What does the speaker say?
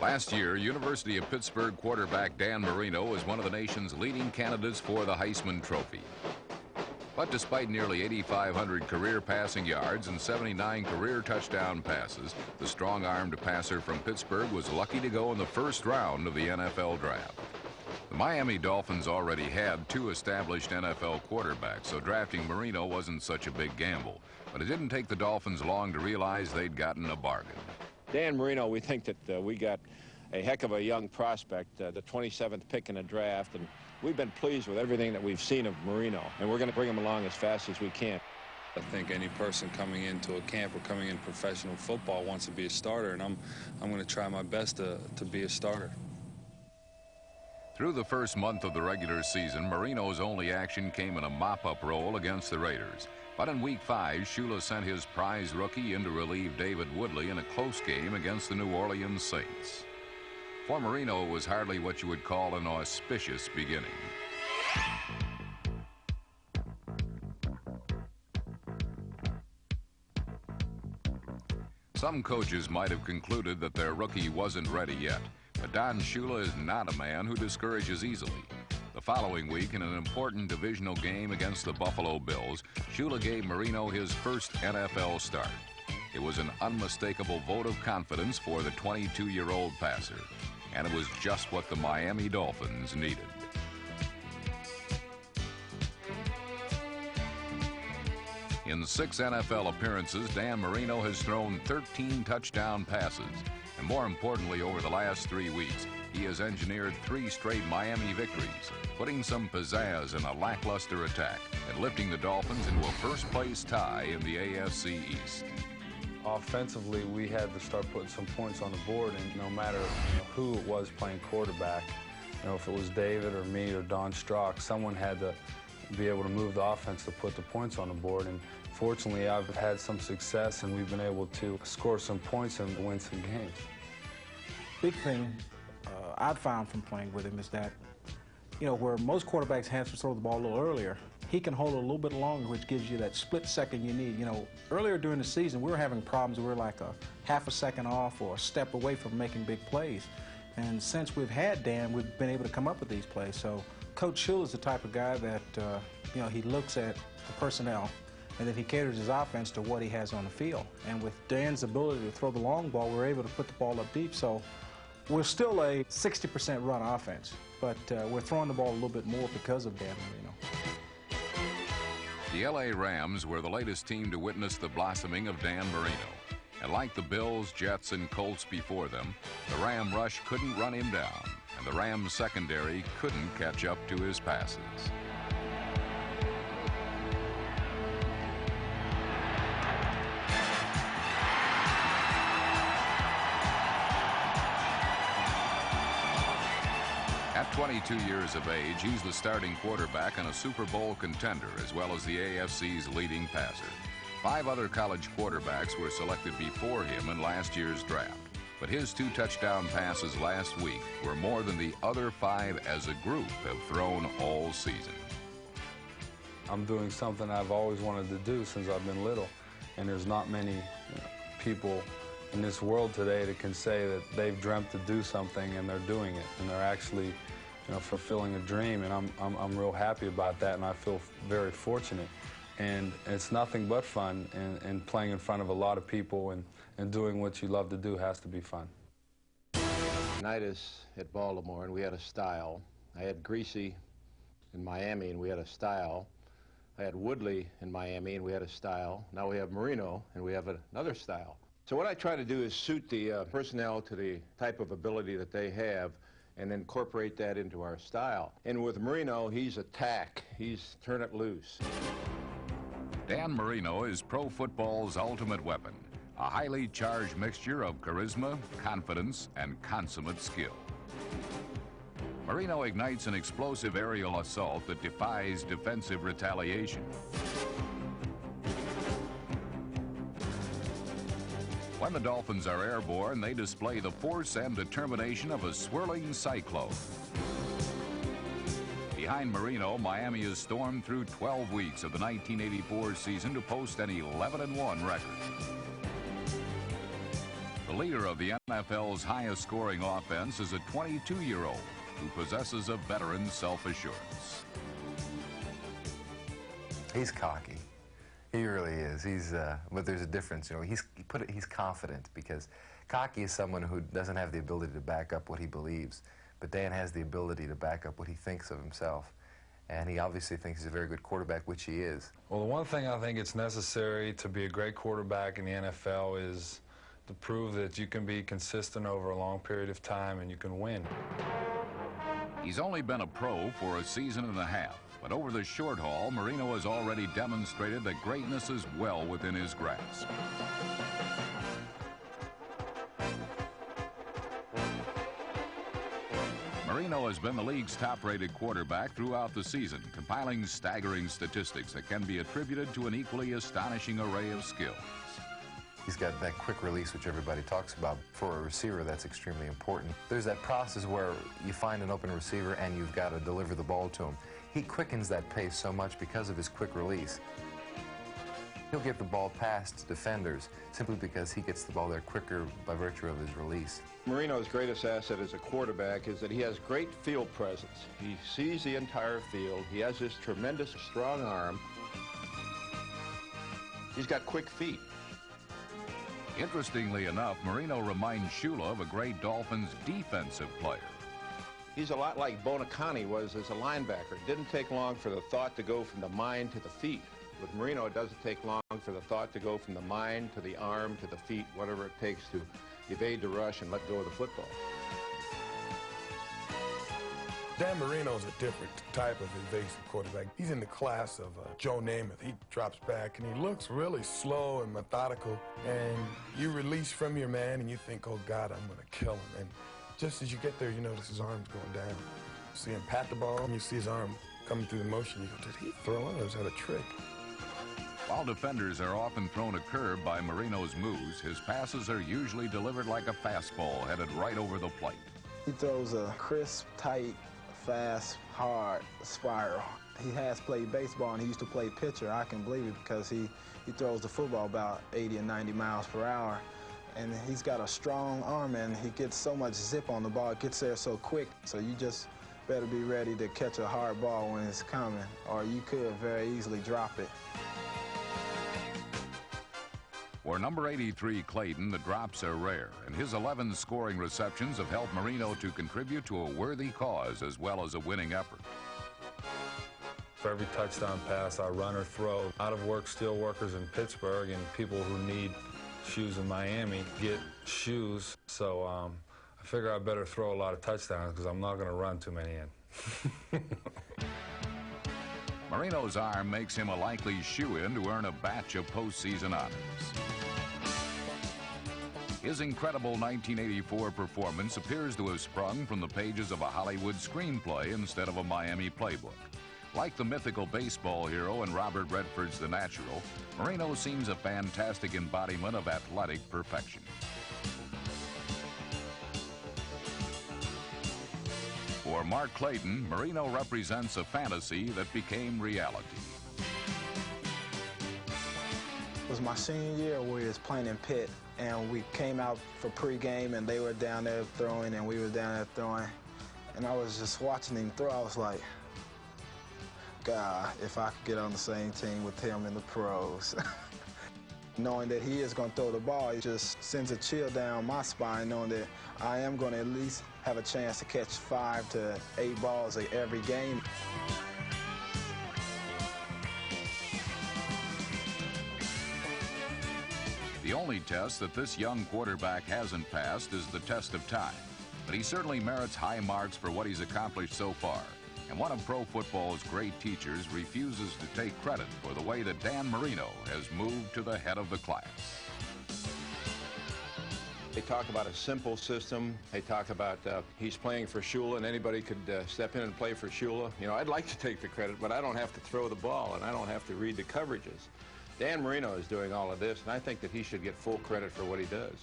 Last year, University of Pittsburgh quarterback Dan Marino was one of the nation's leading candidates for the Heisman Trophy. But despite nearly 8,500 career passing yards and 79 career touchdown passes, the strong-armed passer from Pittsburgh was lucky to go in the first round of the NFL draft. The Miami Dolphins already had two established NFL quarterbacks, so drafting Marino wasn't such a big gamble. But it didn't take the Dolphins long to realize they'd gotten a bargain. Dan Marino, we think that we got a heck of a young prospect, the 27th pick in the draft, and we've been pleased with everything that we've seen of Marino, and we're going to bring him along as fast as we can. I think any person coming into a camp or coming in professional football wants to be a starter, and I'm going to try my best to be a starter. Through the first month of the regular season, Marino's only action came in a mop-up role against the Raiders. But in Week 5, Shula sent his prize rookie in to relieve David Woodley in a close game against the New Orleans Saints. For Marino, it was hardly what you would call an auspicious beginning. Some coaches might have concluded that their rookie wasn't ready yet, but Don Shula is not a man who discourages easily. The following week, in an important divisional game against the Buffalo Bills, Shula gave Marino his first NFL start. It was an unmistakable vote of confidence for the 22-year-old passer, and it was just what the Miami Dolphins needed. In 6 NFL appearances, Dan Marino has thrown 13 touchdown passes, and more importantly, over the last 3 weeks, he has engineered 3 straight Miami victories, putting some pizzazz in a lackluster attack and lifting the Dolphins into a first-place tie in the AFC East. Offensively, we had to start putting some points on the board, and no matter who it was playing quarterback, if it was David or me or Don Strock, someone had to be able to move the offense to put the points on the board. And fortunately, I've had some success, and we've been able to score some points and win some games. Big thing I've found from playing with him is that, where most quarterbacks have to throw the ball a little earlier, he can hold it a little bit longer, which gives you that split second you need. Earlier during the season, we were having problems. We were like a half a second off or a step away from making big plays. And since we've had Dan, we've been able to come up with these plays. So Coach Shula is the type of guy that, he looks at the personnel, and then he caters his offense to what he has on the field. And with Dan's ability to throw the long ball, we're able to put the ball up deep. So we're still a 60% run offense, but we're throwing the ball a little bit more because of Dan Marino. The LA Rams were the latest team to witness the blossoming of Dan Marino. And like the Bills, Jets, and Colts before them, the Ram rush couldn't run him down, and the Rams secondary couldn't catch up to his passes. At 22 years of age, he's the starting quarterback and a Super Bowl contender, as well as the AFC's leading passer. 5 other college quarterbacks were selected before him in last year's draft, but his 2 touchdown passes last week were more than the other 5 as a group have thrown all season. I'm doing something I've always wanted to do since I've been little, and there's not many people in this world today that can say that they've dreamt to do something and they're doing it, and they're actually fulfilling a dream, and I'm real happy about that, and I feel very fortunate. And it's nothing but fun, and playing in front of a lot of people and doing what you love to do has to be fun. Unitas at Baltimore, and we had a style. I had Greasy in Miami, and we had a style. I had Woodley in Miami, and we had a style. Now we have Marino, and we have another style. So what I try to do is suit the personnel to the type of ability that they have and incorporate that into our style. And with Marino, he's attack. He's turn it loose. Dan Marino is pro football's ultimate weapon, a highly charged mixture of charisma, confidence, and consummate skill. Marino ignites an explosive aerial assault that defies defensive retaliation. When the Dolphins are airborne, they display the force and determination of a swirling cyclone. Behind Marino, Miami has stormed through 12 weeks of the 1984 season to post an 11-1 record. The leader of the NFL's highest scoring offense is a 22-year-old who possesses a veteran's self-assurance. He's cocky. He really is. But there's a difference. You know, he's confident, because cocky is someone who doesn't have the ability to back up what he believes. But Dan has the ability to back up what he thinks of himself. And he obviously thinks he's a very good quarterback, which he is. Well, the one thing I think it's necessary to be a great quarterback in the NFL is to prove that you can be consistent over a long period of time and you can win. He's only been a pro for a season and a half, but over the short haul, Marino has already demonstrated that greatness is well within his grasp. Marino has been the league's top-rated quarterback throughout the season, compiling staggering statistics that can be attributed to an equally astonishing array of skills. He's got that quick release, which everybody talks about. For a receiver, that's extremely important. There's that process where you find an open receiver and you've got to deliver the ball to him. He quickens that pace so much because of his quick release. He'll get the ball past defenders simply because he gets the ball there quicker by virtue of his release. Marino's greatest asset as a quarterback is that he has great field presence. He sees the entire field. He has this tremendous strong arm. He's got quick feet. Interestingly enough, Marino reminds Shula of a great Dolphins defensive player. He's a lot like Bonacani was as a linebacker. It didn't take long for the thought to go from the mind to the feet. With Marino, it doesn't take long for the thought to go from the mind to the arm to the feet, whatever it takes to evade the rush and let go of the football. Dan Marino's a different type of evasive quarterback. He's in the class of Joe Namath. He drops back, and he looks really slow and methodical. And you release from your man, and you think, oh, God, I'm going to kill him. And just as you get there, you notice his arm's going down. You see him pat the ball, and you see his arm coming through the motion. You go, did he throw it, or was that a trick? While defenders are often thrown a curve by Marino's moves, his passes are usually delivered like a fastball headed right over the plate. He throws a crisp, tight, fast, hard spiral. He has played baseball and he used to play pitcher. I can believe it because he throws the football about 80 and 90 miles per hour. And he's got a strong arm and he gets so much zip on the ball. It gets there so quick. So you just better be ready to catch a hard ball when it's coming, or you could very easily drop it. For number 83, Clayton, the drops are rare, and his 11 scoring receptions have helped Marino to contribute to a worthy cause as well as a winning effort. For every touchdown pass I run or throw, out-of-work steel workers in Pittsburgh and people who need shoes in Miami get shoes. So I figure I better throw a lot of touchdowns because I'm not going to run too many in. Marino's arm makes him a likely shoe-in to earn a batch of postseason honors. His incredible 1984 performance appears to have sprung from the pages of a Hollywood screenplay instead of a Miami playbook. Like the mythical baseball hero in Robert Redford's The Natural, Marino seems a fantastic embodiment of athletic perfection. For Mark Clayton, Marino represents a fantasy that became reality. It was my senior year. We was playing in Pitt, and we came out for pregame, and they were down there throwing, and we were down there throwing. And I was just watching him throw. I was like, God, if I could get on the same team with him in the pros. Knowing that he is going to throw the ball, it just sends a chill down my spine, knowing that I am going to at least have a chance to catch 5 to 8 balls every game. The only test that this young quarterback hasn't passed is the test of time, but he certainly merits high marks for what he's accomplished so far. And one of pro football's great teachers refuses to take credit for the way that Dan Marino has moved to the head of the class. They talk about a simple system. They talk about he's playing for Shula and anybody could step in and play for Shula. You know, I'd like to take the credit, but I don't have to throw the ball and I don't have to read the coverages. Dan Marino is doing all of this, and I think that he should get full credit for what he does.